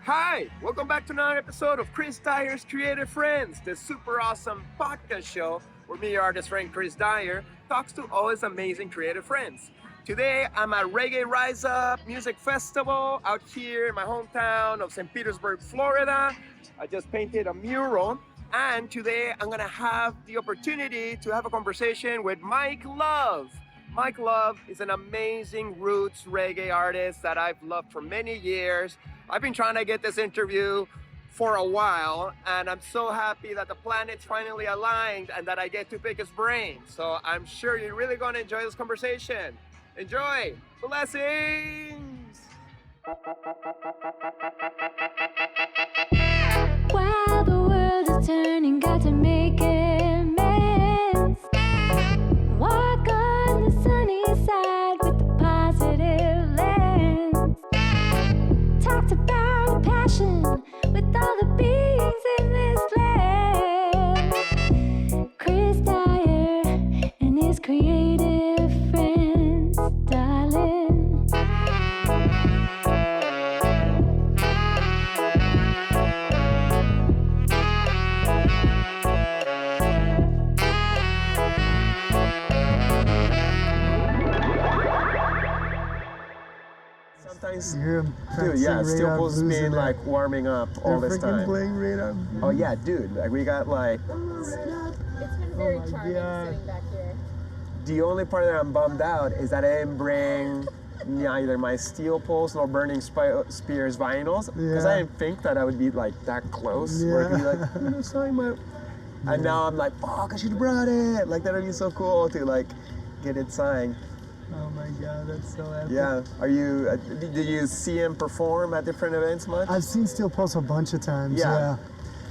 Hi, welcome back to another episode of Chris Dyer's Creative Friends, the super awesome podcast show where me, your artist friend Chris Dyer, talks to all his amazing creative friends. Today, I'm at Reggae Rise Up Music Festival out here in my hometown of St. Petersburg, Florida. I just painted a mural, and today I'm gonna have the opportunity to have a conversation with Mike Love. Mike Love is an amazing roots reggae artist that I've loved for many years. I've been trying to get this interview for a while, and I'm so happy that the planets finally aligned and that I get to pick his brain. So I'm sure you're really going to enjoy this conversation. Enjoy! Blessings! While the world is turning, got to make amends. Walk on the sunny side with the positive lens. Talked about passion with all the beings in this land. Chris Dyer and his creative friends, darling. Sometimes, You hear him dude, yeah, Steel radar Pulse blues been in there. like warming up all They're this freaking time. playing radar. Oh yeah, dude, like we got like, It's been very my charming God. sitting back here. the only part that I'm bummed out is that I didn't bring neither my Steel Pulse nor Burning Spears vinyls, because I Yeah. didn't think that I would be like that close, where I could be like, sign my... And now I'm like, fuck, I should have brought it. Like, that would be so cool to like get it signed. Oh my God, that's so epic. Yeah. Are you, did you see him perform at different events much? I've seen Steel Pulse a bunch of times, Yeah. yeah.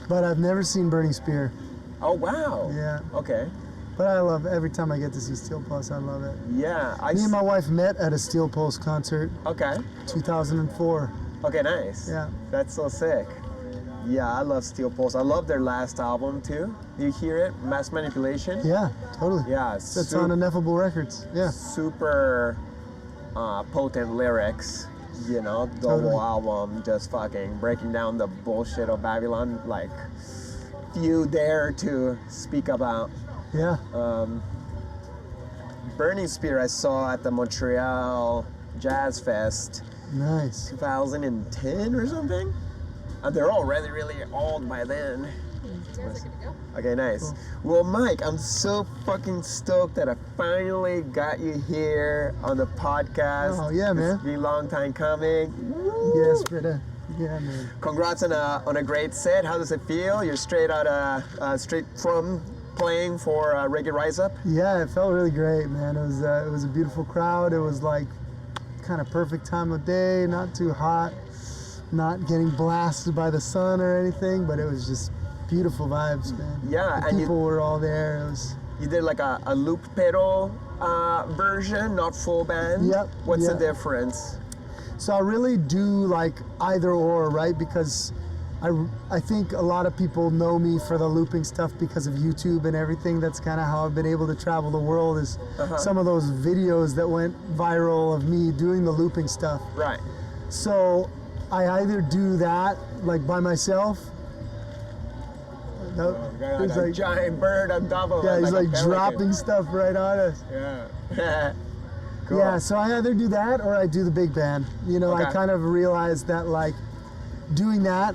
But I've never seen Burning Spear. Oh, wow. Yeah. Okay. But I love, every time I get to see Steel Pulse, I love it. Yeah. Me and my wife met at a Steel Pulse concert, Okay. 2004. Okay, nice. Yeah. That's so sick. Yeah, I love Steel Pulse. I love their last album too. Do you hear it? Mass Manipulation? Yeah, totally. Yeah, That's on Ineffable Records, yeah. super potent lyrics, you know, double Totally. album, just fucking breaking down the bullshit of Babylon, like few dare to speak about. Yeah, Burning Spear I saw at the Montreal Jazz Fest nice. 2010 or something. And they're already really old by then. You guys are good to go. Okay, nice. Well, Mike, I'm so fucking stoked that I finally got you here on the podcast. Oh, yeah, man. It's been a long time coming. Yes, brother. Yeah, man. Congrats on a great set. How does it feel? You're straight from playing for Reggae Rise Up. Yeah, it felt really great, man. It was a beautiful crowd. It was like kind of perfect time of day, not too hot, not getting blasted by the sun or anything, but it was just beautiful vibes, man. Yeah, the and people were all there. It was You did like a loop pedal version, not full band. Yep, What's the yeah. difference? so I really do like either or, right? Because I think a lot of people know me for the looping stuff because of YouTube and everything. That's kind of how I've been able to travel the world, is some of those videos that went viral of me doing the looping stuff. Right. So I either do that like by myself. No, Got he's a like, giant bird on top of yeah, it. he's like like a pelican. dropping stuff right on us. Yeah. Cool. Yeah, so I either do that or I do the big band. You know, I Okay. kind of realized that like doing that,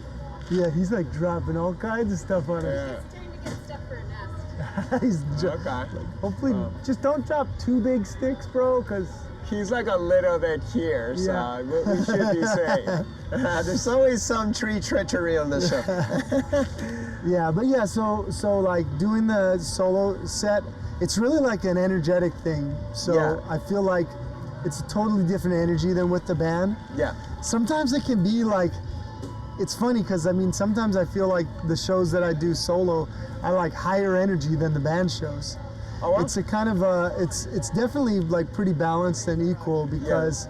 yeah, he's like dropping all kinds of stuff on us. Yeah. Starting to get stuff for a nest. He's Okay. hopefully just don't drop too big sticks, bro, because He's like a little bit here, so Yeah. we should be safe. There's always some tree treachery on the show. yeah, but yeah, so like doing the solo set, it's really like an energetic thing. So Yeah. I feel like it's a totally different energy than with the band. Yeah. Sometimes it can be like, it's funny because I mean, sometimes I feel like the shows that I do solo are like higher energy than the band shows. Oh, wow. It's a kind of a, it's definitely like pretty balanced and equal because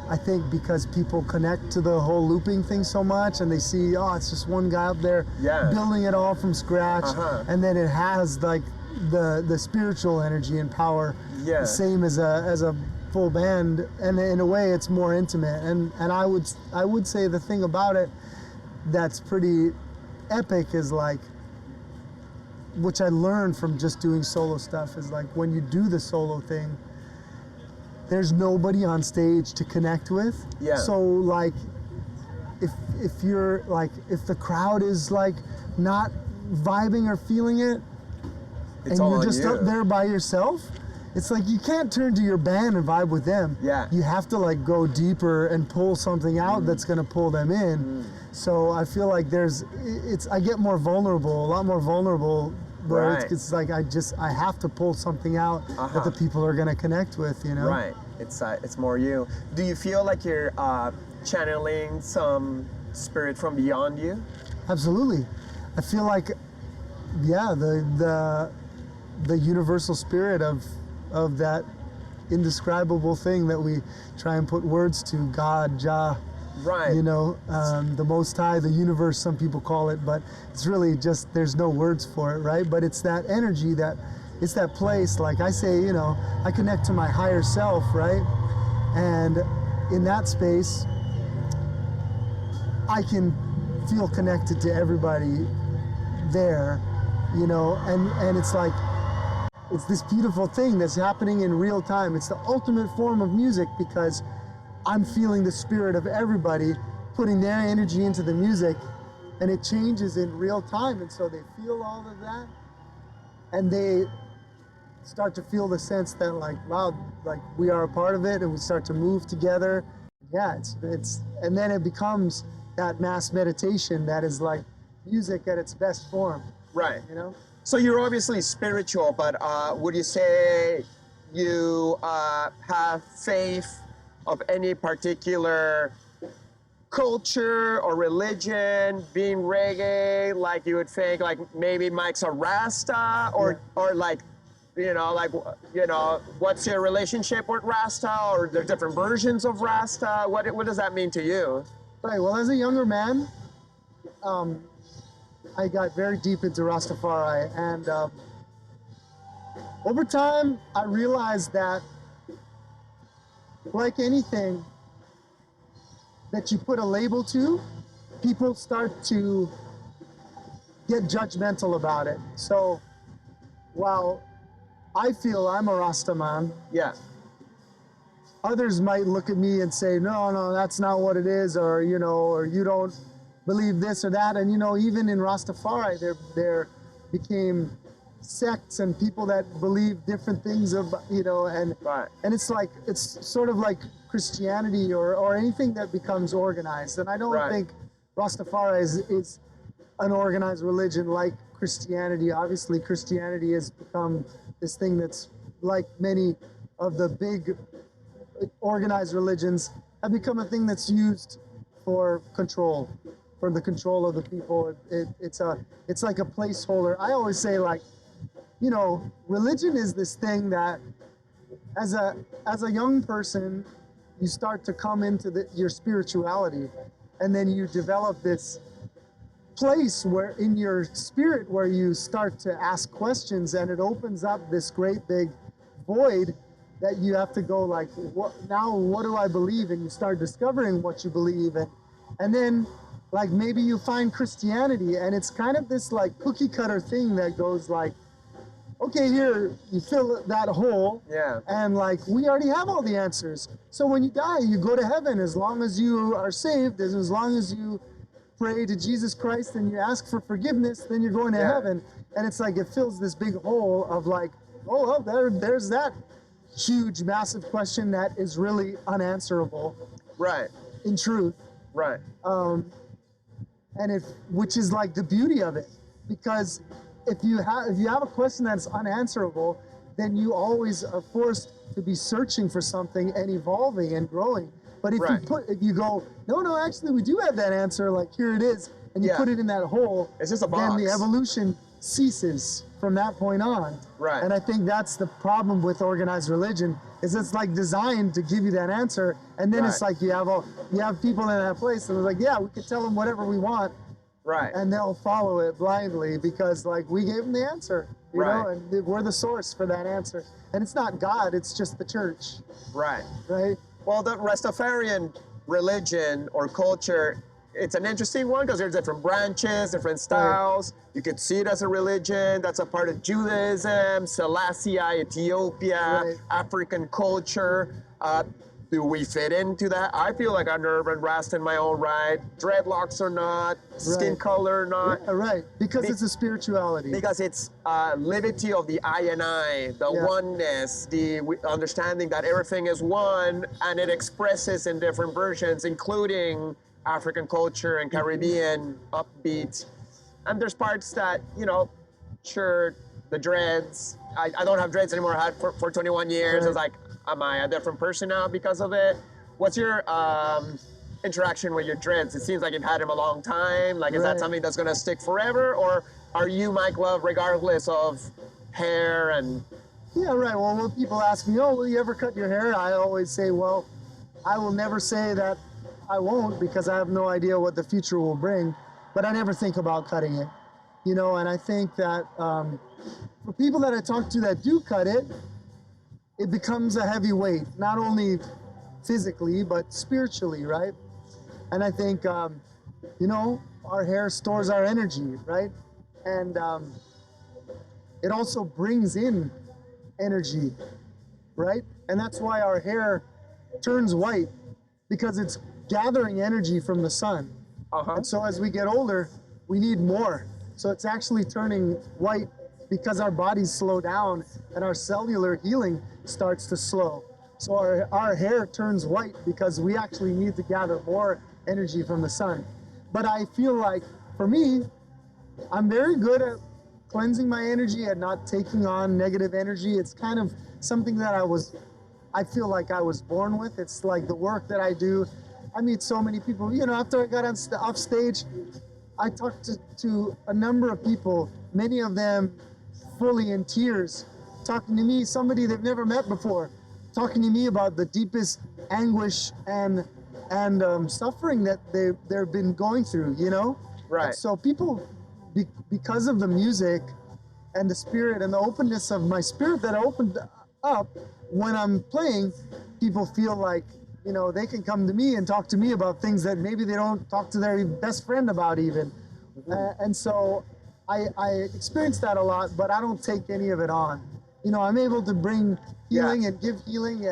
I think because people connect to the whole looping thing so much and they see, oh, it's just one guy up there Yeah. building it all from scratch, and then it has like the spiritual energy and power, Yeah. the same as a full band, and in a way it's more intimate. And I would say the thing about it that's pretty epic is like, which I learned from just doing solo stuff, is like when you do the solo thing, there's nobody on stage to connect with. Yeah. So like, if you're like, if the crowd is like not vibing or feeling it, It's and all you're on just you. up there by yourself, it's like you can't turn to your band and vibe with them. Yeah. You have to like go deeper and pull something out that's gonna pull them in. So I feel like I get more vulnerable, a lot more vulnerable, where Right. it's like I have to pull something out that the people are gonna connect with, you know? Right. It's more you. Do you feel like you're channeling some spirit from beyond you? Absolutely. I feel like, yeah, the universal spirit of that indescribable thing that we try and put words to, God, Jah, Right. you know, the Most High, the universe, some people call it, but it's really just, there's no words for it, right? But it's that energy, it's that place, like I say, you know, I connect to my higher self, right? And in that space, I can feel connected to everybody there, you know, and it's like, it's this beautiful thing that's happening in real time. It's the ultimate form of music because I'm feeling the spirit of everybody putting their energy into the music, and it changes in real time. And so they feel all of that, and they start to feel the sense that like, wow, like we are a part of it, and we start to move together. Yeah, it's and then it becomes that mass meditation that is like music at its best form. Right. You know? So you're obviously spiritual, but would you say you have faith of any particular culture or religion, being reggae, like you would think like maybe Mike's a Rasta, or like, you know, what's your relationship with Rasta, or the different versions of Rasta? What does that mean to you? Right, well, as a younger man, I got very deep into Rastafari, and over time, I realized that, like anything that you put a label to, people start to get judgmental about it. So while I feel I'm a Rasta man, Yeah. others might look at me and say, no, that's not what it is, or, you know, or you don't believe this or that. And, you know, even in Rastafari, there became sects and people that believe different things of, you know, and Right. and it's like, it's sort of like Christianity or anything that becomes organized. And I don't Right. think Rastafari is an organized religion like Christianity. Obviously, Christianity has become this thing that's like many of the big organized religions have become a thing that's used for control, for the control of the people. It's like a placeholder. I always say, like, you know, religion is this thing that as a young person, you start to come into your spirituality, and then you develop this place where in your spirit where you start to ask questions, and it opens up this great big void that you have to go like, what do I believe? And you start discovering what you believe, and then like maybe you find Christianity, and it's kind of this like cookie cutter thing that goes like, okay, here, you fill that hole, Yeah. and like we already have all the answers. So when you die, you go to heaven as long as you are saved, as long as you pray to Jesus Christ and you ask for forgiveness, then you're going to Yeah. heaven. And it's like it fills this big hole of like, oh, there's that huge, massive question that is really unanswerable Right. in truth. Right. And which is like the beauty of it, because if you have a question that's unanswerable, then you always are forced to be searching for something and evolving and growing. But if Right. if you go, no, actually we do have that answer, like here it is, and you Yeah. put it in that hole, It's just a then the box. evolution ceases from that point on. Right. And I think that's the problem with organized religion, is it's like designed to give you that answer, and then it's Right. like you have people in that place, and it's like, yeah, we can tell them whatever we want, Right. and they'll follow it blindly because like we gave them the answer, you know, Right. and we're the source for that answer. And it's not God, it's just the church, Right. right? Well, the Rastafarian religion or culture it's an interesting one because there's different branches, different styles. You could see it as a religion. That's a part of Judaism, Selassie I, Ethiopia, African culture. Do we fit into that? I feel like I'm an urban Rasta in my own right. Dreadlocks or not, skin color or not. Yeah, right. Because it's a spirituality. Because it's liberty of the I and I, the oneness, the understanding that everything is one, and it expresses in different versions, including African culture and Caribbean upbeat. And there's parts that, you know, sure, the dreads. I don't have dreads anymore. I had for 21 years. I was like, am I a different person now because of it? What's your interaction with your dreads? It seems like you've had them a long time. Like, is that something that's gonna stick forever? Or are you Mike Love regardless of hair and... Yeah, right. Well, when people ask me, oh, will you ever cut your hair? I always say, well, I will never say that I won't because I have no idea what the future will bring. But I never think about cutting it. You know, and I think that for people that I talk to that do cut it, it becomes a heavy weight, not only physically, but spiritually, right? And I think, you know, our hair stores our energy, right? And it also brings in energy, right? And that's why our hair turns white, because it's gathering energy from the sun. And so as we get older, we need more. So it's actually turning white because our bodies slow down and our cellular healing starts to slow. So our hair turns white because we actually need to gather more energy from the sun. But I feel like, for me, I'm very good at cleansing my energy and not taking on negative energy. It's kind of something that I feel like I was born with. It's like the work that I do. I meet so many people. You know, after I got off stage, I talked to a number of people, many of them fully in tears, talking to me, somebody they've never met before, talking to me about the deepest anguish and suffering that they've been going through, you know? Right. And so people, because of the music and the spirit and the openness of my spirit that opened up when I'm playing, people feel like, you know, they can come to me and talk to me about things that maybe they don't talk to their best friend about even. And so I experience that a lot, but I don't take any of it on. You know, I'm able to bring healing and give healing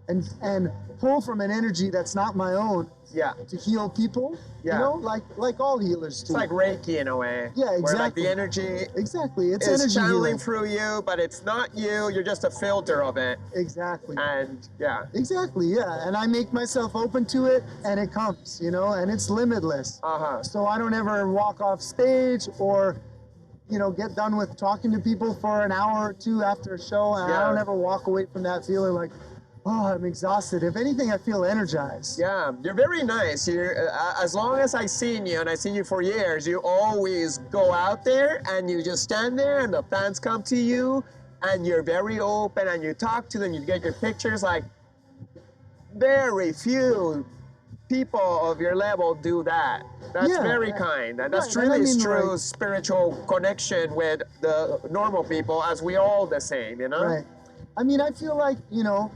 and pull from an energy that's not my own to heal people. You know, like all healers do. It's like Reiki in a way. Yeah, exactly. Where like the energy it's is energy channeling healing through you, but it's not you. You're just a filter of it. Exactly. And Exactly, and I make myself open to it, and it comes, you know, and it's limitless. So I don't ever walk off stage or, you know, get done with talking to people for an hour or two after a show, and I don't ever walk away from that feeling like, oh, I'm exhausted. If anything, I feel energized. Yeah, you're very nice. You're, as long as I've seen you, and I've seen you for years, you always go out there and you just stand there and the fans come to you and you're very open and you talk to them, you get your pictures. Like, very few people of your level do that. That's very kind. And that's really true spiritual connection with the normal people, as we all the same, you know? Right. I mean, I feel like, you know,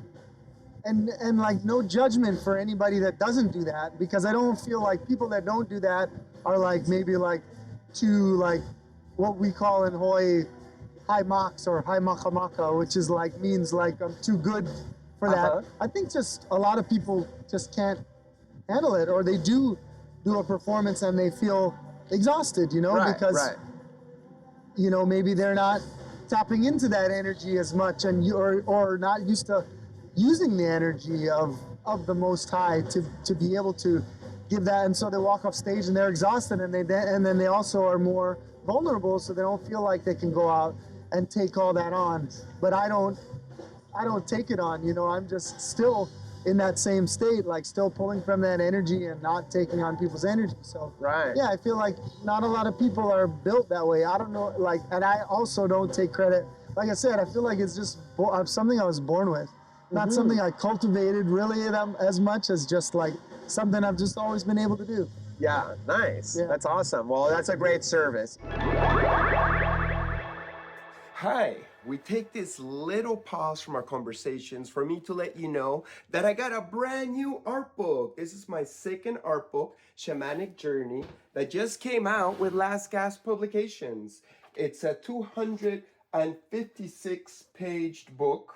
and like no judgment for anybody that doesn't do that, because I don't feel like people that don't do that are like maybe like too like what we call in Hawaii high mocks or high makamaka, which is like means like I'm too good for that. I think just a lot of people just can't handle it, or they do a performance and they feel exhausted, you know, because you know, maybe they're not tapping into that energy as much, and or not used to using the energy of the Most High to be able to give that, and so they walk off stage and they're exhausted, and then they also are more vulnerable, so they don't feel like they can go out and take all that on. But I don't take it on, you know. I'm just still in that same state, like still pulling from that energy and not taking on people's energy. So yeah, I feel like not a lot of people are built that way. I don't know, like, and I also don't take credit. Like I said, I feel like it's just something I was born with. Not something I cultivated really as much as just like something I've just always been able to do. Yeah, nice. Yeah. That's awesome. Well, that's a great service. Hi, we take this little pause from our conversations for me to let you know that I got a brand new art book. This is my second art book, Shamanic Journey, that just came out with Last Gasp Publications. It's a 256-page book,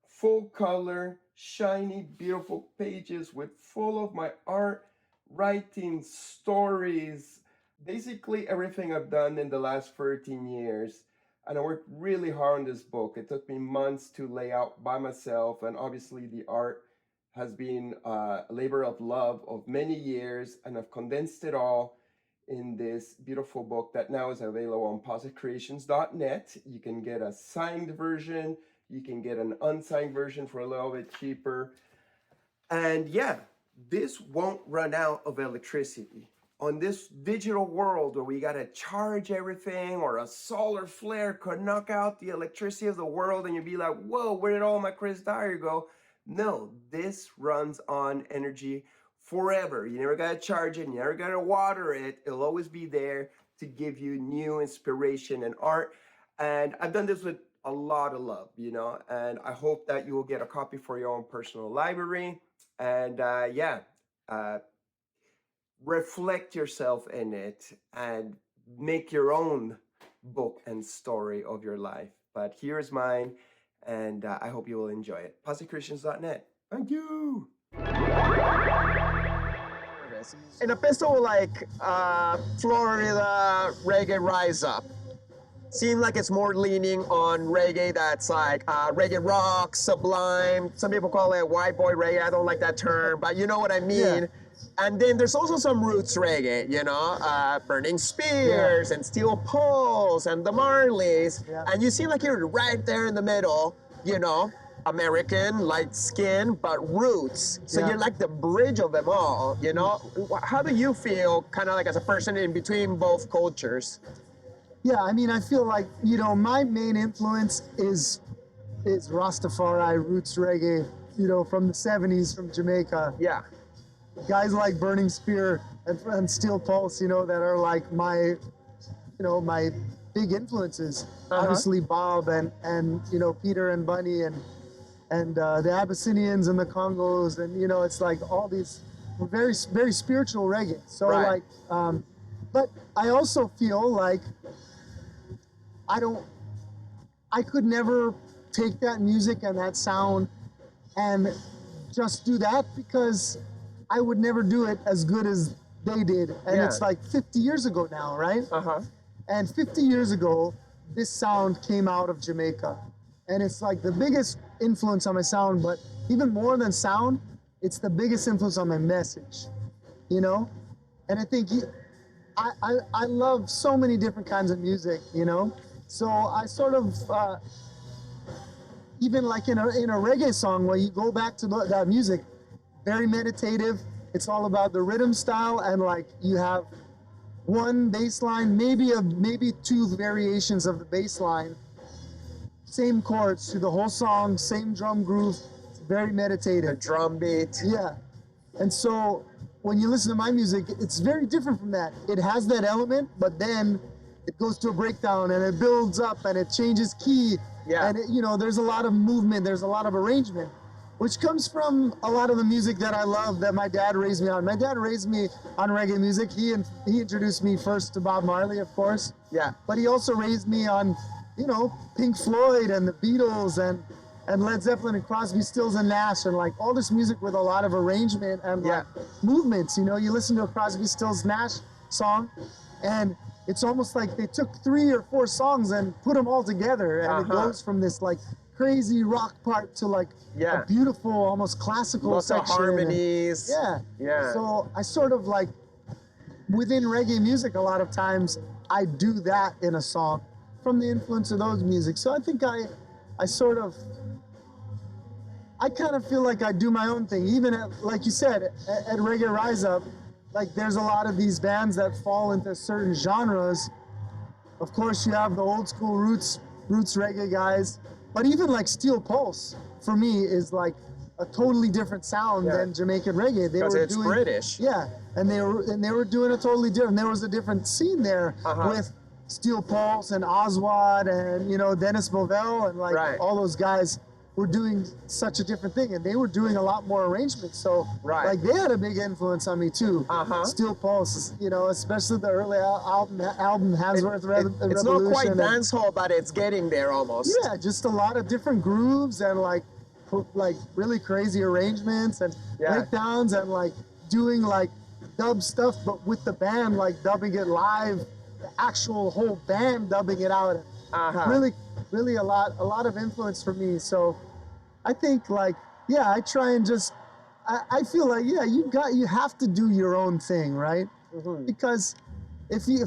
full color, shiny, beautiful pages with full of my art, writing, stories, basically everything I've done in the last 13 years. And I worked really hard on this book. It took me months to lay out by myself, and obviously the art has been a labor of love of many years, and I've condensed it all in this beautiful book that now is available on positcreations.net. You can get a signed version, you can get an unsigned version for a little bit cheaper. And yeah, this won't run out of electricity. On this digital world where we gotta charge everything, or a solar flare could knock out the electricity of the world and you'd be like, whoa, where did all my Chris Dyer go? No, this runs on energy forever. You never gotta charge it, you never gotta water it. It'll always be there to give you new inspiration and art. And I've done this with a lot of love, you know, and I hope that you will get a copy for your own personal library. And reflect yourself in it and make your own book and story of your life. But here's mine, and I hope you will enjoy it. positcreations.net. Thank you. In a festival like Florida Reggae Rise Up, seems like it's more leaning on reggae that's like reggae rock, sublime. Some people call it white boy reggae. I don't like that term, but you know what I mean. Yeah. And then there's also some roots reggae, you know, Burning Spears and Steel Pulse and the Marleys. Yeah. And you seem like you're right there in the middle, you know, American, light skin, but roots. So Yeah. you're like the bridge of them all, you know. How do you feel kind of like as a person in between both cultures? Yeah, I mean, I feel like, you know, my main influence is Rastafari, roots reggae, you know, from the 70s, from Jamaica. Yeah. Guys like Burning Spear and Steel Pulse, you know, that are like my big influences. Obviously Bob and you know, Peter and Bunny and the Abyssinians and the Congos, and you know, it's like all these very, very spiritual reggae. So Right. like, but I also feel like I could never take that music and that sound and just do that, because I would never do it as good as they did. And Yeah. it's like 50 years ago now, right? Uh-huh. And 50 years ago, this sound came out of Jamaica. And it's like the biggest influence on my sound, but even more than sound, it's the biggest influence on my message, you know? And I think I love so many different kinds of music, you know? So I sort of, even like in a reggae song, where you go back to that music, very meditative. It's all about the rhythm style, and like you have one bass line, maybe two variations of the bass line, same chords through the whole song, same drum groove. It's very meditative. The drum beat. Yeah. And so when you listen to my music, it's very different from that. It has that element, but then it goes to a breakdown and it builds up and it changes key. Yeah. And you know, there's a lot of movement, there's a lot of arrangement, which comes from a lot of the music that I love, that my dad raised me on. My dad raised me on reggae music. He introduced me first to Bob Marley, of course. Yeah. But he also raised me on, you know, Pink Floyd and the Beatles and Led Zeppelin and Crosby, Stills and Nash, and like all this music with a lot of arrangement and like movements. You know, you listen to a Crosby, Stills, Nash song, and it's almost like they took 3 or 4 songs and put them all together, and it goes from this like crazy rock part to like a beautiful, almost classical Lots of section. harmonies. Yeah. So I sort of like, within reggae music, a lot of times I do that in a song from the influence of those music. So I think I kind of feel like I do my own thing. Even at, like you said, at Reggae Rise Up, like there's a lot of these bands that fall into certain genres. Of course, you have the old school roots reggae guys, but even like Steel Pulse for me is like a totally different sound than Jamaican reggae. Because it's British. Yeah, and they were doing a totally different. There was a different scene there with Steel Pulse and Oswald and, you know, Dennis Bovell and like Right. all those guys were doing such a different thing, and they were doing a lot more arrangements. So Right. like they had a big influence on me too. Uh-huh. Steel Pulse, you know, especially the early album Hansworth Revolution. It's not quite and- dancehall, but it's getting there almost. Yeah, just a lot of different grooves and like really crazy arrangements and Yeah. breakdowns and like doing like dub stuff, but with the band like dubbing it live, the actual whole band dubbing it out. Uh-huh. Really a lot of influence for me. So I think like, yeah, I try and just, I feel like, yeah, you have to do your own thing, right? Mhm. Because if you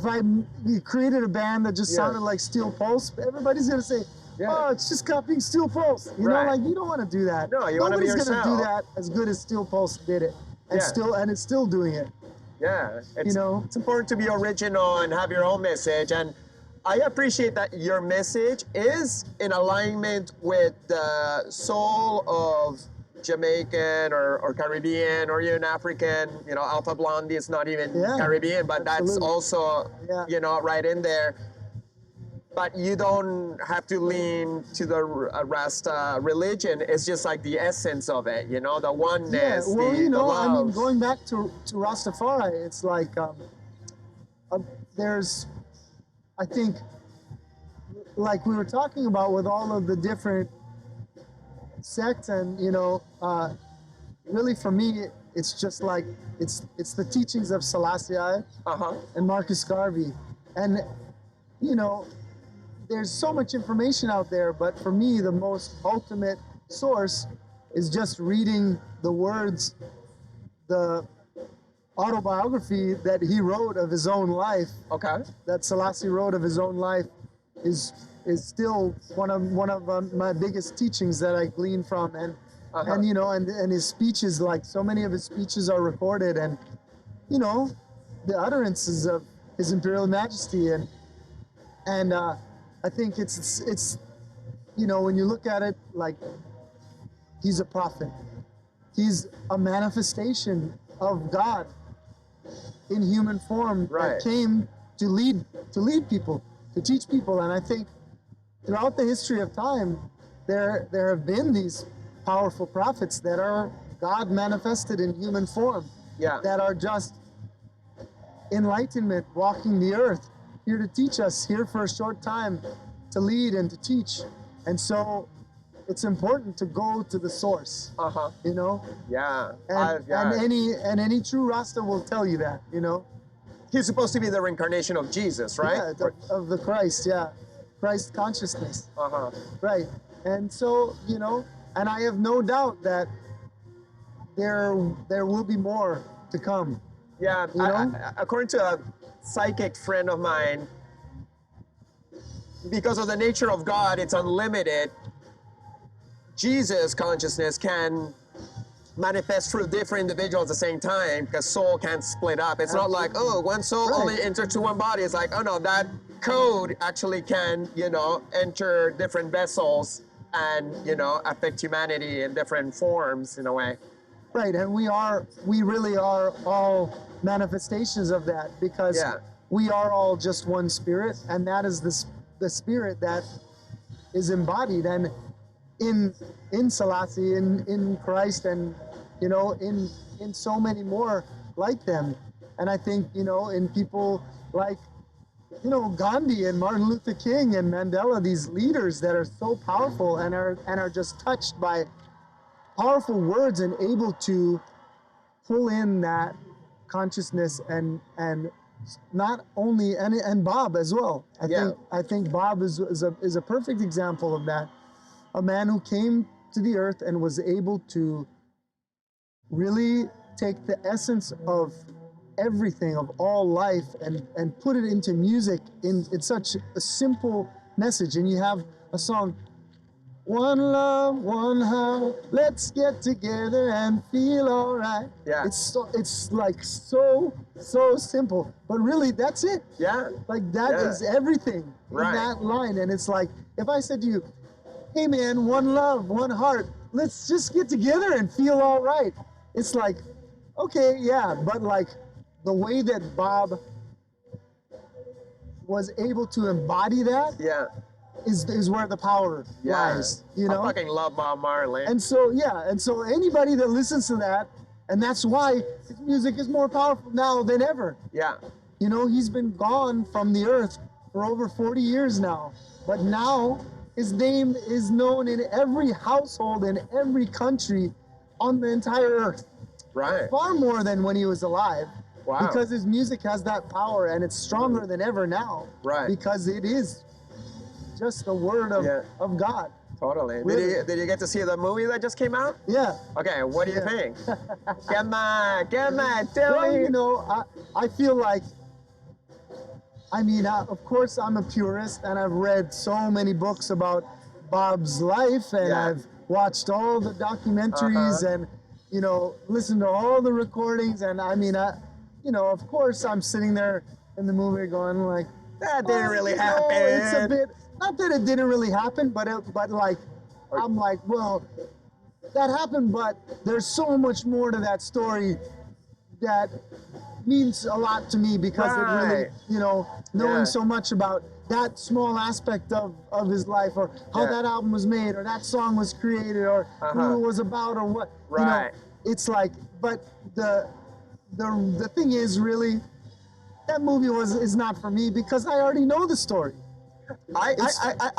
created a band that just Yeah. sounded like Steel Pulse, everybody's gonna say, Yeah. oh, it's just copying Steel Pulse. You Right. know, like you don't want to do that. No, you wanna be Nobody's gonna do yourself. that as good as Steel Pulse did it, and Yeah. it's still doing it. Yeah, it's, You know? it's important to be original and have your own message. And I appreciate that your message is in alignment with the soul of Jamaican or Caribbean or even African. You know, Alpha Blondie is not even Yeah, Caribbean, but that's absolutely. also, Yeah. you know, right in there. But you don't have to lean to the Rasta religion. It's just like the essence of it, you know, the oneness, Yeah, well, the, you know, the I mean, love. going back to Rastafari, it's like there's, I think, like we were talking about with all of the different sects, and you know, really for me, it's just like it's the teachings of Selassie I Uh-huh. and Marcus Garvey, and you know, there's so much information out there, but for me, the most ultimate source is just reading the words, the autobiography that he wrote of his own life, Okay. that Selassie wrote of his own life, is still one of my biggest teachings that I glean from, and Uh-huh. and you know, and his speeches, like so many of his speeches are recorded, and you know, the utterances of His Imperial Majesty, and I think it's you know, when you look at it, like he's a prophet, he's a manifestation of God in human form Right. that came to lead people, to teach people. And I think throughout the history of time, there have been these powerful prophets that are God manifested in human form, Yeah. that are just enlightenment walking the earth, here to teach us, here for a short time to lead and to teach. And so it's important to go to the source, Uh-huh. you know, Yeah. and any true Rasta will tell you that, you know. He's supposed to be the reincarnation of Jesus, right? Yeah, of the Christ, yeah. Christ consciousness, Uh-huh. right. And so, you know, and I have no doubt that there will be more to come. Yeah. You know? According to a psychic friend of mine, because of the nature of God, it's unlimited. Jesus consciousness can manifest through different individuals at the same time, because soul can't split up. It's not like, oh, one soul Right. only enters to one body. It's like, oh no, that code actually can, you know, enter different vessels and, you know, affect humanity in different forms in a way. Right, and we really are all manifestations of that, because Yeah. we are all just one spirit, and that is the spirit that is embodied and in Selassie, in Christ, and you know, in so many more like them. And I think, you know, in people like, you know, Gandhi and Martin Luther King and Mandela, these leaders that are so powerful and are just touched by powerful words and able to pull in that consciousness, and not only and Bob as well. I think Bob is a perfect example of that. A man who came to the earth and was able to really take the essence of everything, of all life, and put it into music in such a simple message. And you have a song, one love, one heart, let's get together and feel all right. Yeah. It's like so simple, but really that's it. Yeah. Like that Yeah. is everything Right. in that line. And it's like, if I said to you, hey man, one love, one heart, let's just get together and feel all right. It's like, okay, yeah, but like the way that Bob was able to embody that Yeah. is where the power Yeah. lies, you know? I fucking love Bob Marley. And so, yeah, and so anybody that listens to that, and that's why his music is more powerful now than ever. yeah. You know, he's been gone from the earth for over 40 years now, but now his name is known in every household in every country on the entire earth, Right. far more than when he was alive. Wow. Because his music has that power, and it's stronger than ever now. Right. Because it is just the word of, Yeah. of God. Totally. Really? Did you get to see the movie that just came out? Yeah. Okay, what do you Yeah. think? Come on, tell Well, me. you know, I feel like, I mean, of course, I'm a purist, and I've read so many books about Bob's life, and Yeah. I've watched all the documentaries, and you know, listened to all the recordings, and I mean, you know, of course, I'm sitting there in the movie going like, That didn't really you know, happen. It's a bit, not that it didn't really happen, but like, I'm like, well, that happened, but there's so much more to that story that means a lot to me because it really, Right. you know, knowing Yeah. so much about that small aspect of his life, or how Yeah. that album was made, or that song was created, or who it was about, or what. You know, Right. it's like, but the thing is really, that movie is not for me because I already know the story. I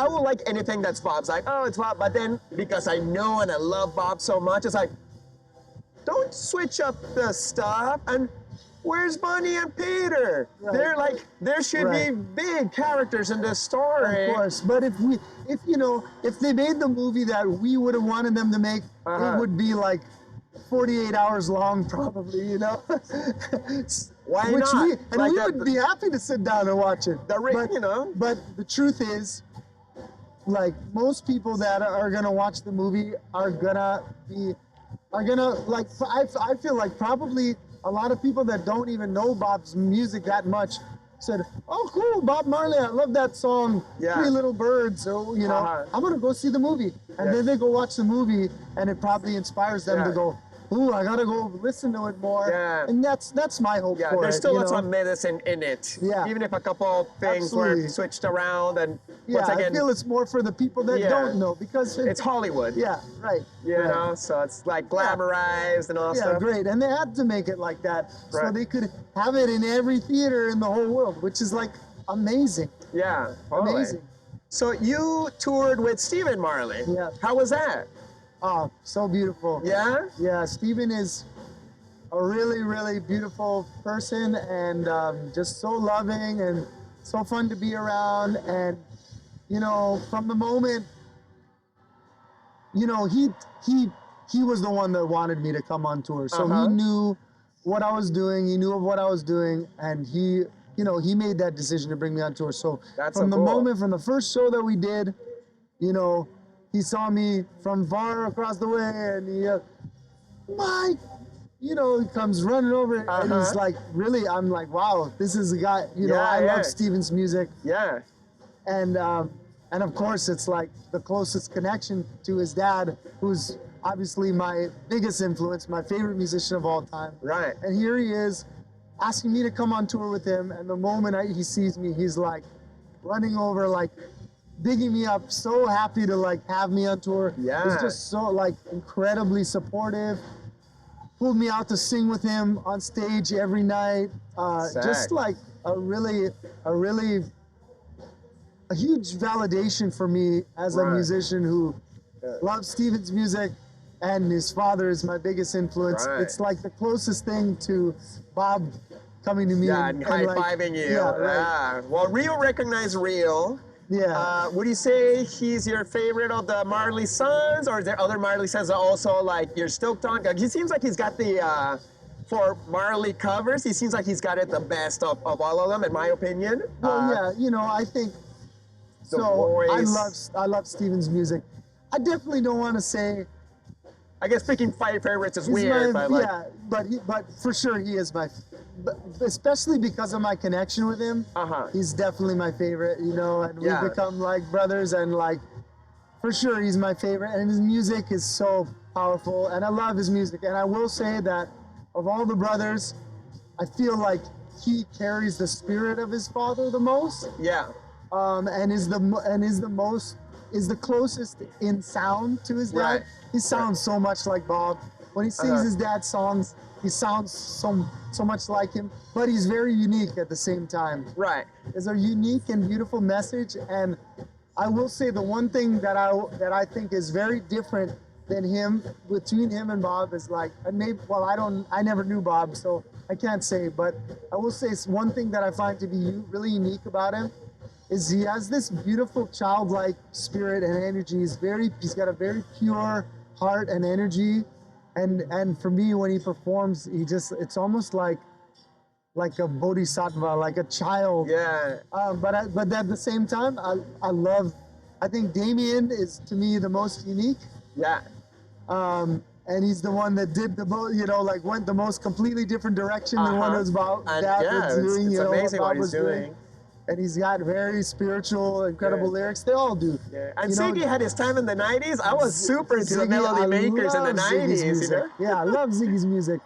will like anything that's Bob's like, oh, it's Bob, but then because I know and I love Bob so much, it's like, don't switch up the stuff. And where's Bunny and Peter? Right. They're like, there should Right. be big characters in this story. Of course, but if they made the movie that we would have wanted them to make, it would be like 48 hours long, probably. You know, Why Which not? we Like we that- would be happy to sit down and watch it. But, you know. But the truth is, like most people that are gonna watch the movie are gonna like. I feel like probably a lot of people that don't even know Bob's music that much said, "Oh, cool, Bob Marley, I love that song, Yeah. Three Little Birds." Or you know, I'm gonna go see the movie, and Yeah. then they go watch the movie, and it probably inspires them to Yeah. go, "Ooh, I gotta go listen to it more." Yeah. And that's my hope Yeah, for there's it. still you lots know? of medicine in it. Yeah. Even if a couple things were Absolutely. switched around and Yeah, once I again, feel it's more for the people that Yeah. don't know because it's Hollywood. yeah, right. You right. know, so it's like glamorized and all Yeah, stuff. great. And they had to make it like that so Right. they could have it in every theater in the whole world, which is like amazing. Yeah, totally. Amazing. So you toured with Stephen Marley. Yeah. How was that? Oh, so beautiful. Yeah? Yeah, Stephen is a really, really beautiful person and just so loving and so fun to be around. And, you know, from the moment, you know, he was the one that wanted me to come on tour. So he knew what I was doing. He knew of what I was doing. And he, you know, he made that decision to bring me on tour. So That's from so the cool. moment, from the first show that we did, you know, he saw me from far across the way and he, Mike, you know, he comes running over and he's like, really, I'm like, wow, this is a guy, you know, Yeah, I yeah. love Steven's music. Yeah. And of course, it's like the closest connection to his dad, who's obviously my biggest influence, my favorite musician of all time. Right. And here he is asking me to come on tour with him. And the moment he sees me, he's like running over, like digging me up, so happy to like have me on tour. Yeah. He's just so like incredibly supportive. Pulled me out to sing with him on stage every night. Just Sick. like a huge validation for me as a Right. musician who loves Steven's music, and his father is my biggest influence. Right. It's like the closest thing to Bob coming to me. Yeah, and like, high-fiving you. Yeah, right. Yeah. Well, Rio recognized Rio. Yeah. Would you say he's your favorite of the Marley sons, or is there other Marley sons that also like you're stoked on? 'Cause he seems like he's got the for Marley covers. He seems like he's got it the best of all of them, in my opinion. Well, yeah, you know, I think The so. voice. I love Steven's music. I definitely don't want to say I guess picking five favorites is he's weird, my, but like, yeah, but for sure he is but especially because of my connection with him. He's definitely my favorite, you know, and Yeah. we've become like brothers, and like for sure he's my favorite, and his music is so powerful, and I love his music. And I will say that of all the brothers, I feel like he carries the spirit of his father the most, Yeah. and is the closest in sound to his dad. Right. He sounds so much like Bob. When he sings his dad's songs, he sounds so much like him, but he's very unique at the same time. Right. There's a unique and beautiful message, and I will say the one thing that I think is very different than him, between him and Bob, is like, and maybe, well, I never knew Bob, so I can't say, but I will say it's one thing that I find to be really unique about him is he has this beautiful childlike spirit and energy. He's got a very pure heart and energy, and for me, when he performs, it's almost like a bodhisattva, like a child. Yeah. But at the same time, I think Damien is, to me, the most unique. Yeah. And he's the one that did went the most completely different direction than what his dad was doing. It's amazing what he's doing. doing. And he's got very spiritual, incredible lyrics. They all do. Yeah. And Ziggy had his time in the 90s. I was super into the Melody Makers in the 90s. You know? Yeah, I love Ziggy's music.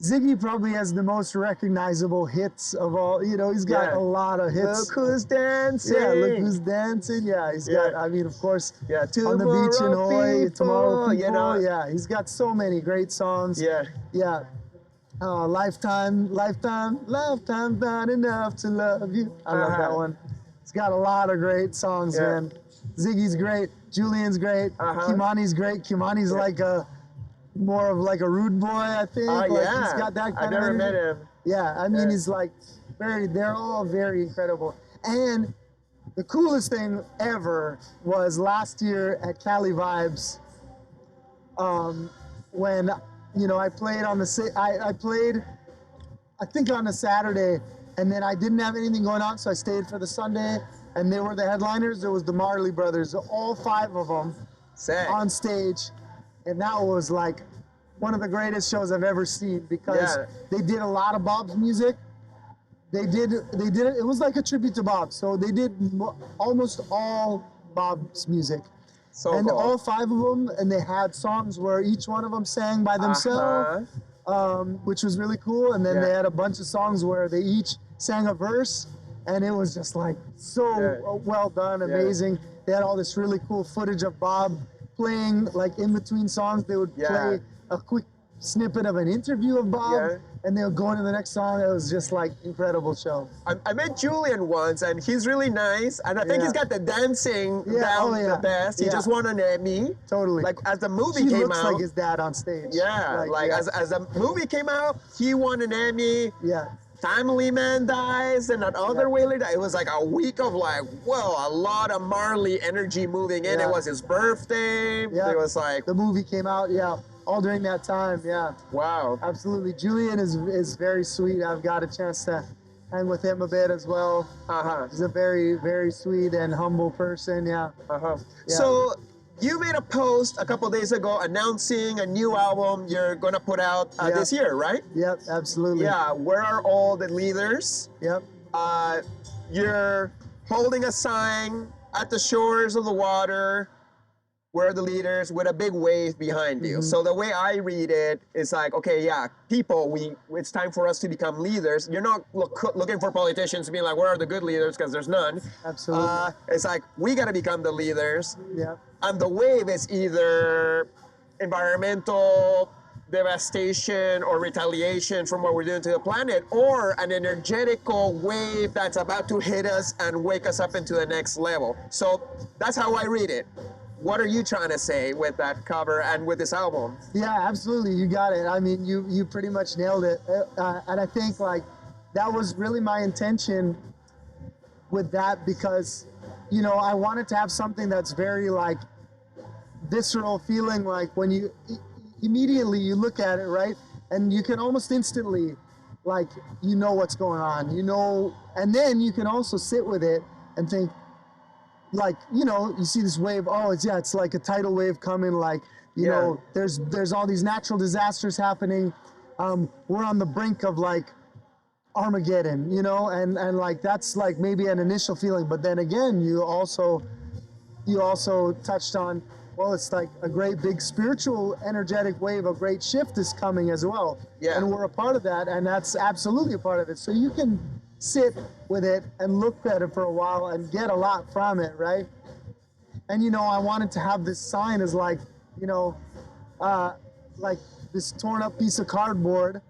Ziggy probably has the most recognizable hits of all. He's got a lot of hits. Look who's dancing. Yeah, look who's dancing. Yeah, he's got, I mean, of course, Yeah, On the Beach in Hawaii, Tomorrow People. Yeah. He's got so many great songs. Yeah. Yeah. Lifetime, not enough to love you. I love that one. He's got a lot of great songs, man. Ziggy's great. Julian's great. Kimani's great. Kimani's like more of like a rude boy, I think. He's got that kind I never of met energy. him. Yeah, I mean, he's like they're all very incredible. And the coolest thing ever was last year at Cali Vibes, when, I played I played, I think on a Saturday, and then I didn't have anything going on, so I stayed for the Sunday, and they were the headliners. There was the Marley brothers, all 5 of them on stage. And that was like one of the greatest shows I've ever seen, because they did a lot of Bob's music. They did it. It was like a tribute to Bob. So they did almost all Bob's music. And cool. all 5 of them, and they had songs where each one of them sang by themselves, which was really cool. And then they had a bunch of songs where they each sang a verse, and it was just like so well done, amazing. They had all this really cool footage of Bob playing, like in between songs. They would play a quick snippet of an interview of Bob, and they would go into the next song. It was just like incredible show. I met Julian once, and he's really nice, and I think he's got the dancing down the best. He just won an Emmy. Totally. Like as the movie He came looks out. like his dad on stage. Yeah, as the movie came out, he won an Emmy. Yeah. Family Man dies, and that other Whaler died. It was like a week of like, whoa, a lot of Marley energy moving in. It was his birthday. Yeah. It was like the movie came out. Yeah. All during that time. Yeah. Wow. Absolutely. Julian is very sweet. I've got a chance to hang with him a bit as well. He's a very, very sweet and humble person. Yeah. So you made a post a couple days ago announcing a new album you're gonna put out this year, right? Yep, absolutely. Yeah. Where are all the leaders? Yep. You're holding a sign at the shores of the water. Where are the leaders, with a big wave behind you. So the way I read it is like, okay, people, it's time for us to become leaders. You're not looking for politicians to be like, where are the good leaders? Because there's none. Absolutely. It's like, we got to become the leaders. Yeah. And the wave is either environmental devastation or retaliation from what we're doing to the planet, or an energetical wave that's about to hit us and wake us up into the next level. So that's how I read it. What are you trying to say with that cover and with this album? Yeah, absolutely. You got it. I mean, you pretty much nailed it. And I think like that was really my intention with that, because, I wanted to have something that's very like visceral feeling, like when you immediately you look at it, right? And you can almost instantly, like, what's going on, and then you can also sit with it and think, like, you see this wave, it's like a tidal wave coming, like, there's all these natural disasters happening. We're on the brink of like Armageddon, and like that's like maybe an initial feeling, but then again, you also touched on well, it's like a great big spiritual, energetic wave, a great shift is coming as well. Yeah. And we're a part of that, and that's absolutely a part of it. So you can sit with it and look at it for a while and get a lot from it, right? And you know, I wanted to have this sign as like, you know, like this torn up piece of cardboard.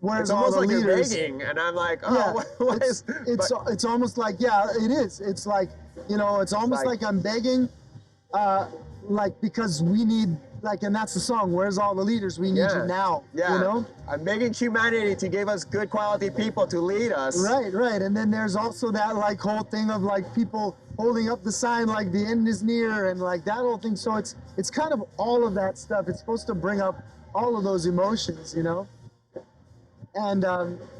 Where's It's all almost the like leaders? you're begging, and I'm like, oh, Yeah, what is? it's almost like, yeah, it is. It's like, you know, it's almost Like- like I'm begging, like because we need, like, and that's the song. Where's all the leaders? We need you now. Yeah. You know. I'm begging humanity to give us good quality people to lead us. Right, right. And then there's also that like whole thing of like people holding up the sign like the end is near and like that whole thing. So it's kind of all of that stuff. It's supposed to bring up all of those emotions, you know. And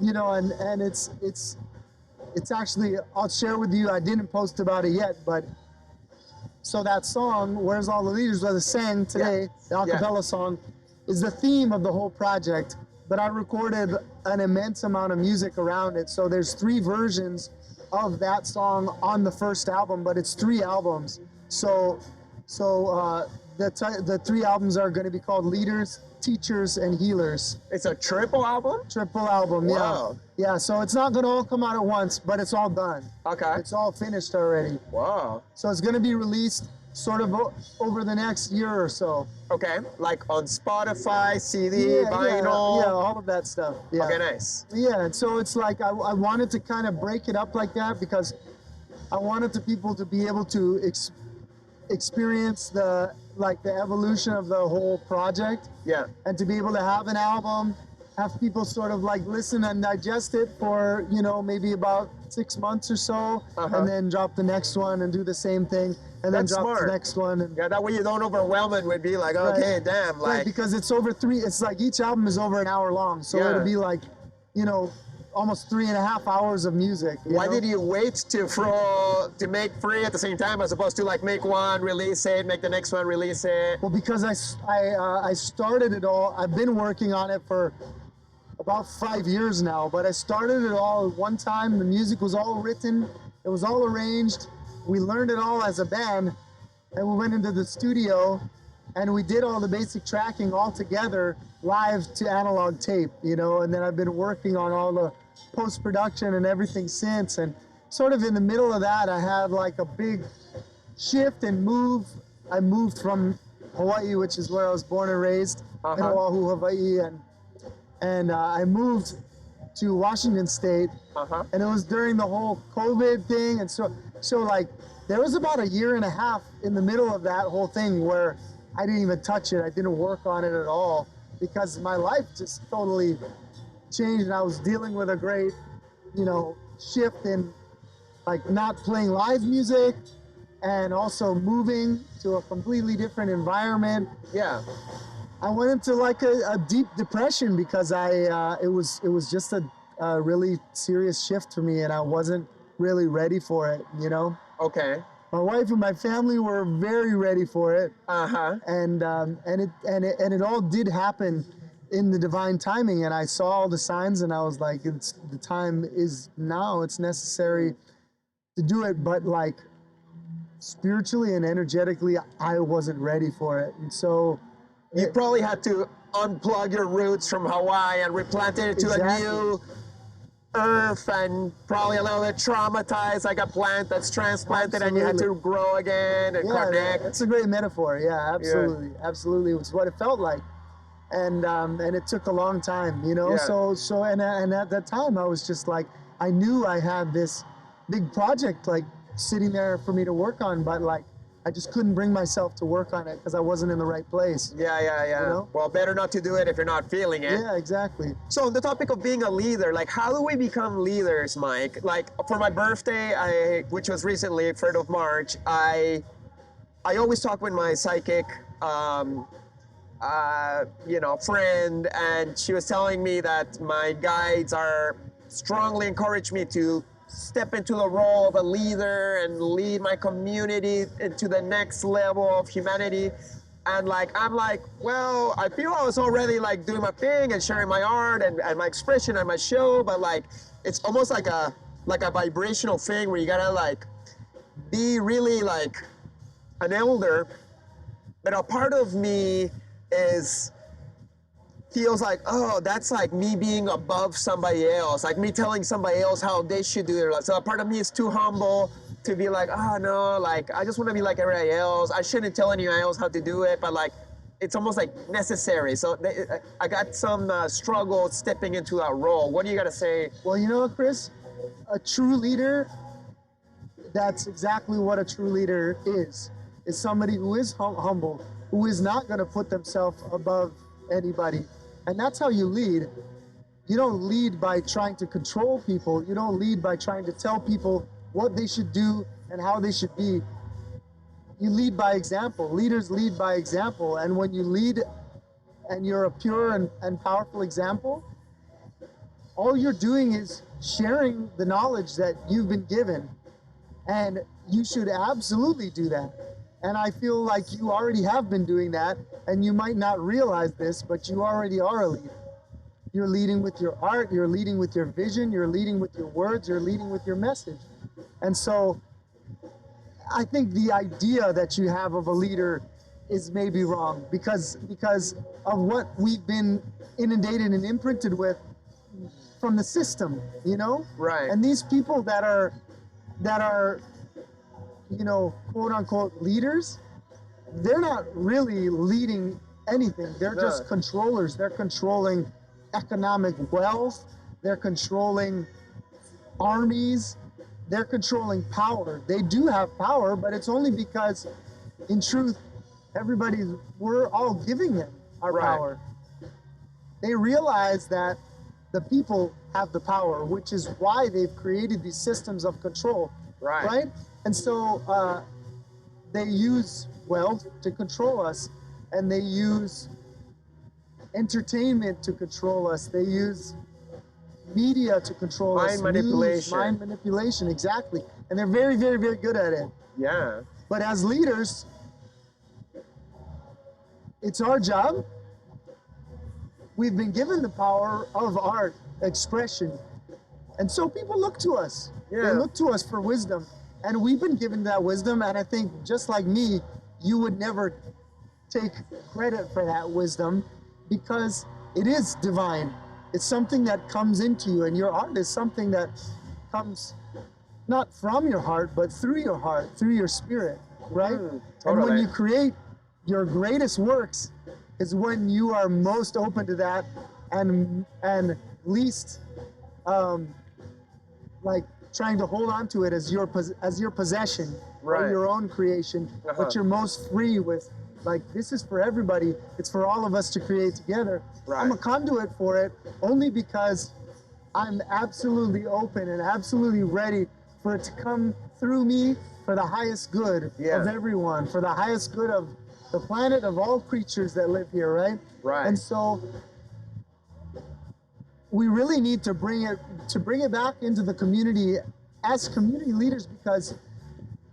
you know, and it's actually, I'll share with you, I didn't post about it yet, but so that song, Where's All the Leaders, that I sang today, the acapella song, is the theme of the whole project. But I recorded an immense amount of music around it. So there's 3 versions of that song on the first album, but it's 3 albums. So the 3 albums are going to be called Leaders, Teachers, and Healers. It's a triple album? Triple album, Wow. yeah. Yeah, so it's not going to all come out at once, but it's all done. Okay. It's all finished already. Wow. So it's going to be released sort of over the next year or so. Okay. Like on Spotify, CD, Yeah, vinyl. yeah, all of that stuff. Yeah. Okay, nice. Yeah, and so it's like I wanted to kind of break it up like that because I wanted the people to be able to experience the evolution of the whole project, Yeah. and to be able to have an album, have people sort of like listen and digest it for, you know, maybe about 6 months or so, and then drop the next one and do the same thing, and then That's drop smart. the next one. And, Yeah, that way you don't overwhelm it with be like, okay, damn, right, like, because it's over 3, it's like each album is over an hour long, so Yeah. it'll be like, you know, almost 3.5 hours of music. why know? did you wait to make 3 at the same time as opposed to like make 1, release it, make the next one, release it? Well, because I started it all. I've been working on it for about 5 years now, but I started it all at one time. The music was all written, it was all arranged. We learned it all as a band, and we went into the studio, and we did all the basic tracking all together, live to analog tape, you know. And then I've been working on all the post-production and everything since. And sort of in the middle of that, I had like a big shift and move. I moved from Hawaii, which is where I was born and raised, in Oahu, Hawaii, and I moved to Washington State, and it was during the whole COVID thing, and so like there was about 1.5 years in the middle of that whole thing where I didn't even touch it. I didn't work on it at all because my life just totally changed, and I was dealing with a great, you know, shift in like not playing live music and also moving to a completely different environment. Yeah. I went into like a deep depression because it was just a really serious shift for me, and I wasn't really ready for it, you know. Okay. My wife and my family were very ready for it, and it all did happen in the divine timing, and I saw all the signs, and I was like, the time is now. It's necessary to do it, but like spiritually and energetically, I wasn't ready for it, and so. You probably had to unplug your roots from Hawaii and replant it to a new earth, and probably a little bit traumatized, like a plant that's transplanted. Absolutely. And you had to grow again and connect. That's a great metaphor. Yeah, absolutely, absolutely. It's what it felt like, and it took a long time, you know. Yeah. So and at that time, I was just like, I knew I had this big project like sitting there for me to work on, but like. I just couldn't bring myself to work on it because I wasn't in the right place. Yeah. You know? Well, better not to do it if you're not feeling it. Yeah, exactly. So on the topic of being a leader, like how do we become leaders, Mike? Like for my birthday, which was recently, 3rd of March, I always talk with my psychic, friend, and she was telling me that my guides are strongly encourage me to step into the role of a leader and lead my community into the next level of humanity. And like, I'm like, well, I feel I was already like doing my thing and sharing my art and my expression and my show, but like, it's almost like a vibrational thing where you gotta like be really like an elder but a part of me feels like, oh, that's like me being above somebody else, like me telling somebody else how they should do their life. So a part of me is too humble to be like, oh no, like I just want to be like everybody else. I shouldn't tell anyone else how to do it, but like it's almost like necessary. So I got some struggle stepping into that role. What do you got to say? Well, you know what, Chris? A true leader, that's exactly what a true leader is somebody who is humble, who is not going to put themselves above anybody. And that's how you lead. You don't lead by trying to control people. You don't lead by trying to tell people what they should do and how they should be. You lead by example. Leaders lead by example. And when you lead and you're a pure and powerful example, all you're doing is sharing the knowledge that you've been given. And you should absolutely do that. And I feel like you already have been doing that, and you might not realize this, but you already are a leader. You're leading with your art, you're leading with your vision, you're leading with your words, you're leading with your message. And so I think the idea that you have of a leader is maybe wrong because of what we've been inundated and imprinted with from the system, you know? Right. And these people that are, you know, quote unquote leaders, they're not really leading anything. They're just controllers. They're controlling economic wealth. They're controlling armies. They're controlling power. They do have power, but it's only because, in truth, we're all giving them our power. They realize that the people have the power, which is why they've created these systems of control. Right? And so they use wealth to control us, and they use entertainment to control us. They use media to control us. Mind manipulation, exactly. And they're very, very, very good at it. Yeah. But as leaders, it's our job. We've been given the power of art, expression. And so people look to us. Yeah. They look to us for wisdom. And we've been given that wisdom. And I think just like me, you would never take credit for that wisdom because it is divine. It's something that comes into you. And your art is something that comes not from your heart, but through your heart, through your spirit, right? Totally. And when you create your greatest works is when you are most open to that and least like trying to hold on to it as your possession or your own creation, but you're most free with, like, this is for everybody. It's for all of us to create together. I'm a conduit for it only because I'm absolutely open and absolutely ready for it to come through me for the highest good of everyone, for the highest good of the planet, of all creatures that live here, right? And so we really need to bring it back into the community as community leaders, because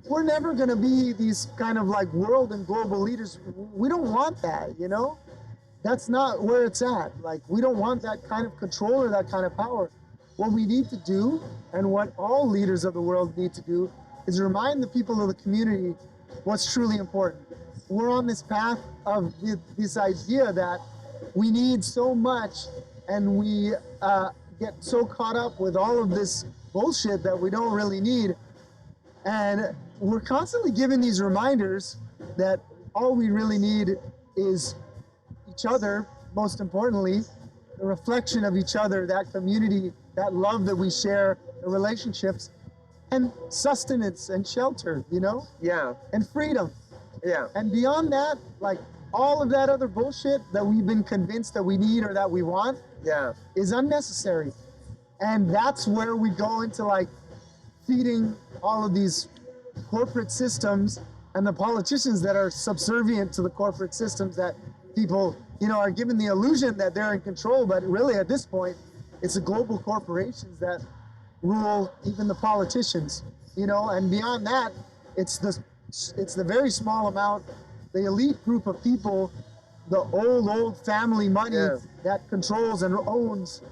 we're never going to be these kind of like world and global leaders. We don't want that, you know? That's not where it's at. Like, we don't want that kind of control or that kind of power. What we need to do, and what all leaders of the world need to do, is remind the people of the community what's truly important. We're on this path of this idea that we need so much, and we get so caught up with all of this bullshit that we don't really need. And we're constantly given these reminders that all we really need is each other, most importantly, the reflection of each other, that community, that love that we share, the relationships, and sustenance and shelter, you know? Yeah. And freedom. Yeah. And beyond that, like, all of that other bullshit that we've been convinced that we need or that we want is unnecessary. And that's where we go into, like, feeding all of these corporate systems and the politicians that are subservient to the corporate systems that people, you know, are given the illusion that they're in control, but really at this point, it's the global corporations that rule even the politicians, you know, and beyond that, it's the very small amount, the elite group of people, the old family money that controls and owns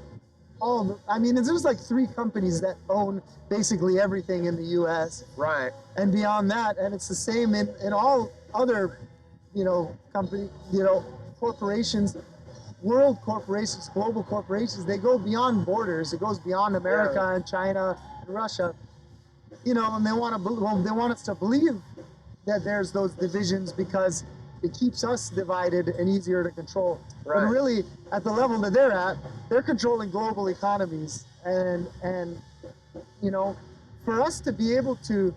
I mean, there's like 3 companies that own basically everything in the US. Right. And beyond that, and it's the same in all other corporations, world corporations, global corporations, they go beyond borders. It goes beyond America and China and Russia, and they want us to believe that there's those divisions because it keeps us divided and easier to control. Right. But really, at the level that they're controlling global economies, and for us to be able to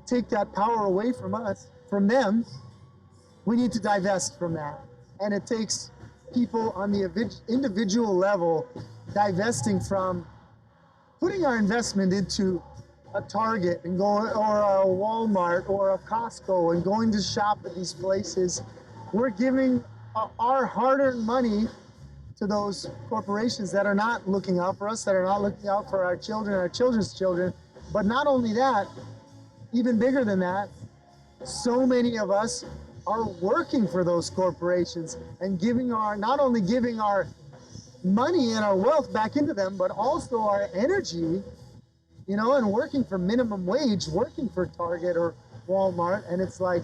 take that power away from them, we need to divest from that. And it takes people on the individual level divesting from putting our investment into a Target and or a Walmart or a Costco and going to shop at these places. We're giving our hard-earned money to those corporations that are not looking out for us, that are not looking out for our children, our children's children. But not only that, even bigger than that, so many of us are working for those corporations and not only giving our money and our wealth back into them, but also our energy, and working for minimum wage, working for Target or Walmart. And it's like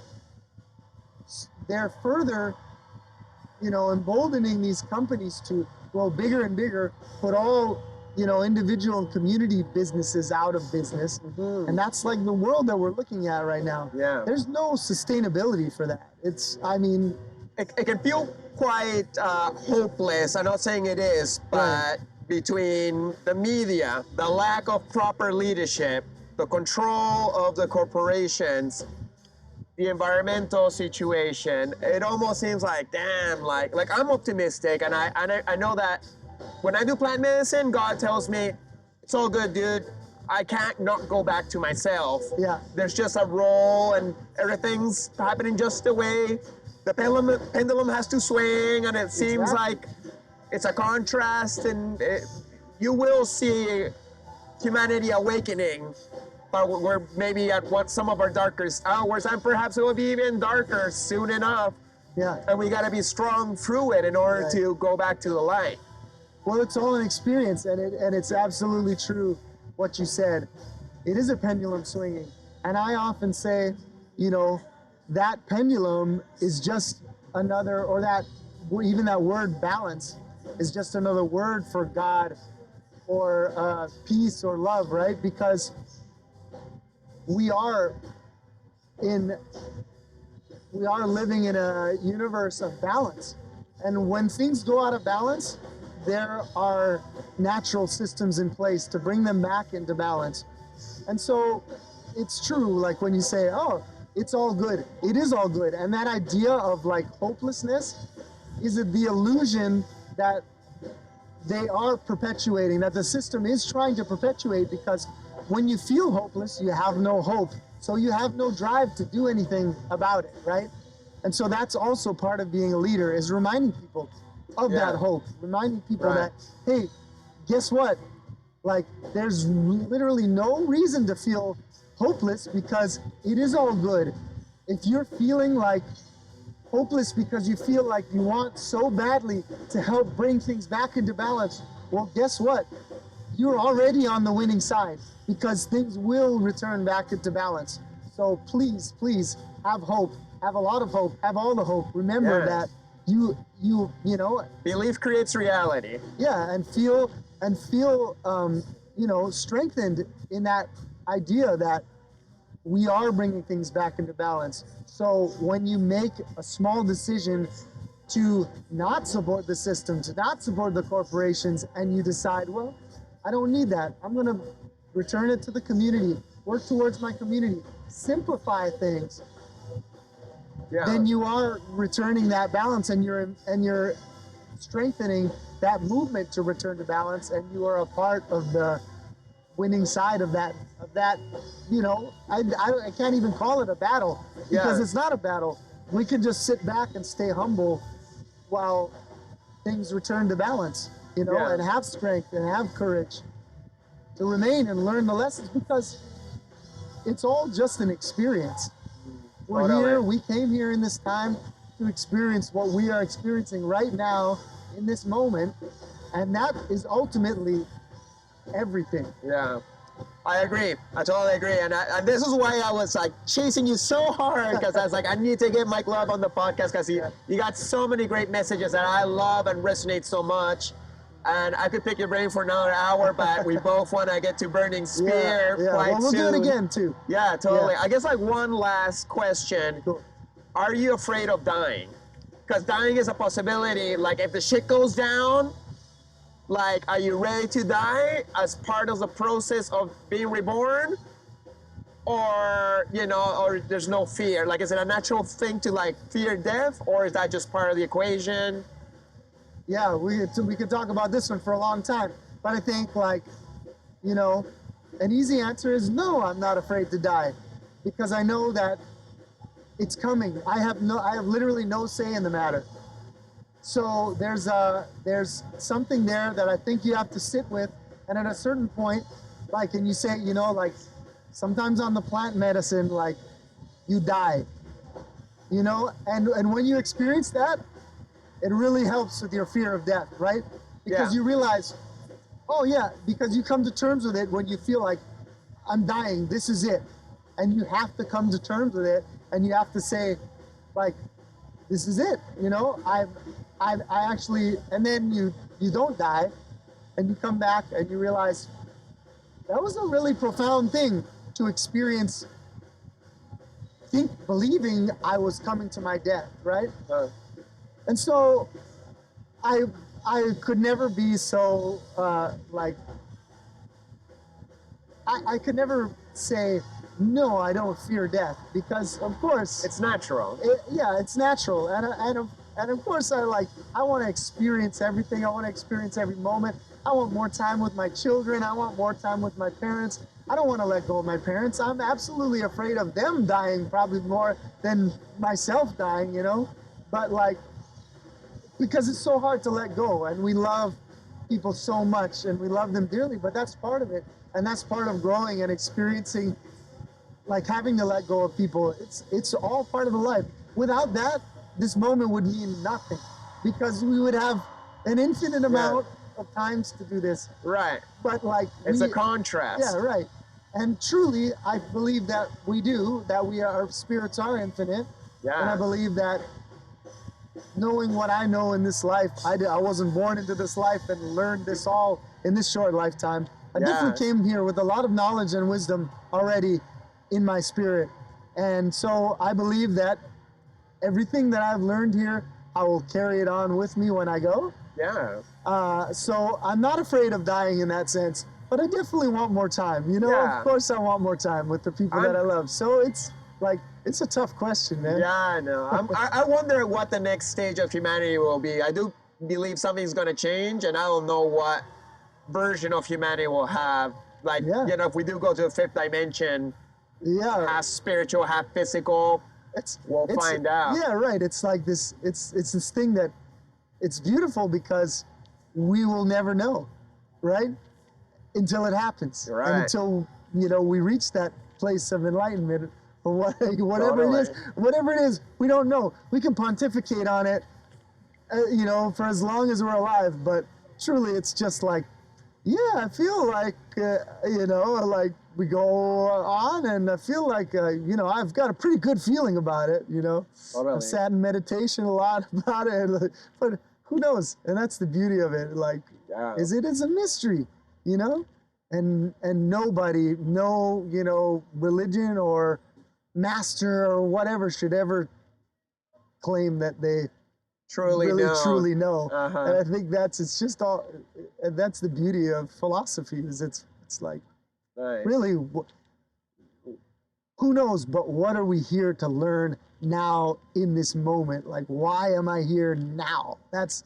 they're further, emboldening these companies to grow bigger and bigger, put all individual and community businesses out of business. Mm-hmm. And that's like the world that we're looking at right now. Yeah. There's no sustainability for that. It can feel quite hopeless. I'm not saying it is, but between the media, the lack of proper leadership, the control of the corporations, the environmental situation, it almost seems like, damn, like I'm optimistic, and I know that when I do plant medicine, God tells me, it's all good, dude. I can't not go back to myself. Yeah. There's just a role, and everything's happening just the way the pendulum has to swing, and it seems like it's a contrast, and you will see humanity awakening, but we're maybe at some of our darkest hours, and perhaps it will be even darker soon enough. Yeah. And we got to be strong through it in order to go back to the light. Well, it's all an experience, and it's absolutely true what you said. It is a pendulum swinging, and I often say, that pendulum is just another, or even that word balance is just another word for God or peace or love, right? Because we are living in a universe of balance, and when things go out of balance, there are natural systems in place to bring them back into balance. And so it's true, like when you say, oh, it's all good, it is all good. And that idea of like hopelessness is the illusion that they are perpetuating, that the system is trying to perpetuate, because when you feel hopeless, you have no hope. So you have no drive to do anything about it, right? And so that's also part of being a leader, is reminding people of that hope, reminding people that, hey, guess what? Like, there's literally no reason to feel hopeless, because it is all good. If you're feeling like hopeless because you feel like you want so badly to help bring things back into balance, well, guess what? You're already on the winning side, because things will return back into balance. So please, please have hope, have a lot of hope, have all the hope. Remember that you know, belief creates reality. Yeah, and feel strengthened in that idea that we are bringing things back into balance. So when you make a small decision to not support the system, to not support the corporations, and you decide, well, I don't need that, I'm going to return it to the community, work towards my community, simplify things, then you are returning that balance, and you're strengthening that movement to return to balance, and you are a part of the winning side of that. I can't even call it a battle, because it's not a battle. We can just sit back and stay humble while things return to balance, and have strength and have courage to remain and learn the lessons, because it's all just an experience. We're here, we came here in this time to experience what we are experiencing right now in this moment, and that is ultimately everything. Yeah. I agree. I totally agree. And this is why I was like chasing you so hard, because I was like, I need to get Mike Love on the podcast because you got so many great messages that I love and resonate so much. And I could pick your brain for another hour, but we both want to get to Burning Spear quite well, we'll soon. do it again too. Yeah, totally. Yeah. I guess like one last question. Cool. Are you afraid of dying? Because dying is a possibility. Like if the shit goes down, like, are you ready to die as part of the process of being reborn? Or, you know, or there's no fear? Like, is it a natural thing to, like, fear death? Or is that just part of the equation? Yeah, we could talk about this one for a long time. But I think, like, you know, an easy answer is no, I'm not afraid to die. Because I know that it's coming. I have literally no say in the matter. So there's something there that I think you have to sit with, and at a certain point, like, and you say, you know, like, sometimes on the plant medicine, like, you die, you know, and when you experience that, it really helps with your fear of death, right? Because you realize, oh yeah, because you come to terms with it when you feel like, I'm dying, this is it, and you have to come to terms with it, and you have to say, like, this is it, you know, I actually, and then you don't die, and you come back and you realize that was a really profound thing to experience, believing I was coming to my death, right? And so I could never be so, like, I could never say, no, I don't fear death, because of course It's natural. it's natural, and of course I want to experience everything. I want to experience every moment. I want more time with my children. I want more time with my parents. I don't want to let go of my parents. I'm absolutely afraid of them dying, probably more than myself dying, you know. But like, because it's so hard to let go, and we love people so much, and we love them dearly. But that's part of it, and that's part of growing and experiencing. Like having to let go of people, it's all part of the life. Without that, this moment would mean nothing, because we would have an infinite amount of times to do this. Right. But like, It's a contrast. Yeah, right. And truly, I believe that our spirits are infinite. Yeah. And I believe that knowing what I know in this life, I wasn't born into this life and learned this all in this short lifetime. I definitely came here with a lot of knowledge and wisdom already in my spirit. And so I believe that everything that I've learned here, I will carry it on with me when I go. Yeah. So I'm not afraid of dying in that sense, but I definitely want more time. You know, Yeah. of course I want more time with the people that I love. So it's like, it's a tough question, man. Yeah, I know. I wonder what the next stage of humanity will be. I do believe something's going to change, and I don't know what version of humanity we'll have. Like, you know, if we do go to the fifth dimension, half spiritual, half physical, we'll find out. Yeah, right. It's like this, it's this thing that, it's beautiful because we will never know, right? Until it happens. Right. And until, you know, we reach that place of enlightenment, or whatever it is, we don't know. We can pontificate on it, you know, for as long as we're alive, but truly it's just like, yeah, I feel like, you know, like we go on, and I feel like, you know, I've got a pretty good feeling about it, you know. Totally. I've sat in meditation a lot about it, but who knows? And that's the beauty of it. Like, is it is a mystery, you know? And nobody, no, you know, religion or master or whatever should ever claim that they truly know. And I think it's just all, and that's the beauty of philosophy, is it's like, really, who knows, but what are we here to learn now in this moment? Like, why am I here now? That's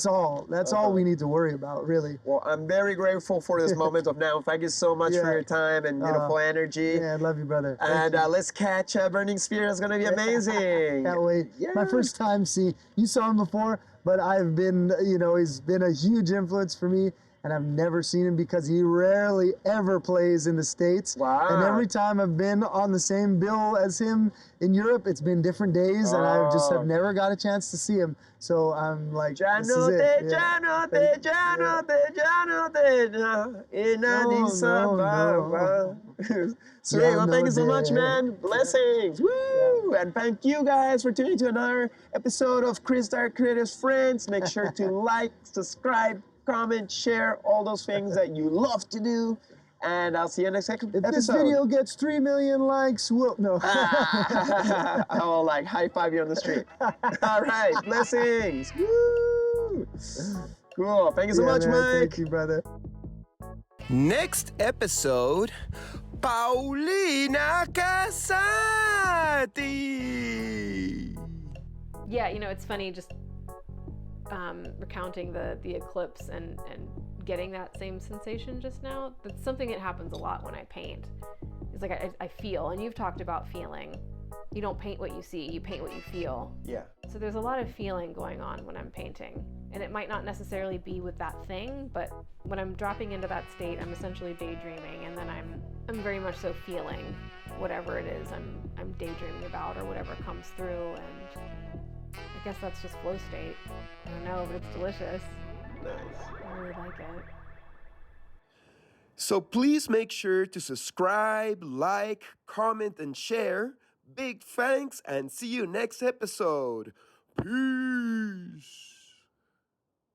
all we need to worry about, really. Well, I'm very grateful for this moment of now. Thank you so much for your time and beautiful energy. Yeah, I love you, brother. And let's catch Burning Spear. It's going to be amazing. Can't wait. Yeah. My first time seeing, you saw him before, but I've been, you know, he's been a huge influence for me. and I've never seen him because he rarely ever plays in the States. Wow. And every time I've been on the same bill as him in Europe, it's been different days, and I just have never got a chance to see him. So I'm like, this is it. Yeah. Sweet. Well, thank you so much, man. Blessings. Woo! And thank you guys for tuning to another episode of Chris Dyer Creative's Friends. Make sure to like, subscribe, comment, share, all those things that you love to do. And I'll see you next episode. If this video gets 3 million likes, no. I will like high five you on the street. All right, blessings. Woo! Cool. Thank you so much, man, Mike. Thank you, brother. Next episode, Paulina Casati. Yeah, you know, it's funny just recounting the eclipse and getting that same sensation just now. That's something that happens a lot when I paint. It's like I feel, and you've talked about feeling. You don't paint what you see, you paint what you feel. Yeah. So there's a lot of feeling going on when I'm painting. And it might not necessarily be with that thing, but when I'm dropping into that state, I'm essentially daydreaming, and then I'm very much so feeling whatever it is I'm daydreaming about or whatever comes through, and I guess that's just flow state. I don't know, but it's delicious. Nice. I really like it. So please make sure to subscribe, like, comment, and share. Big thanks, and see you next episode. Peace.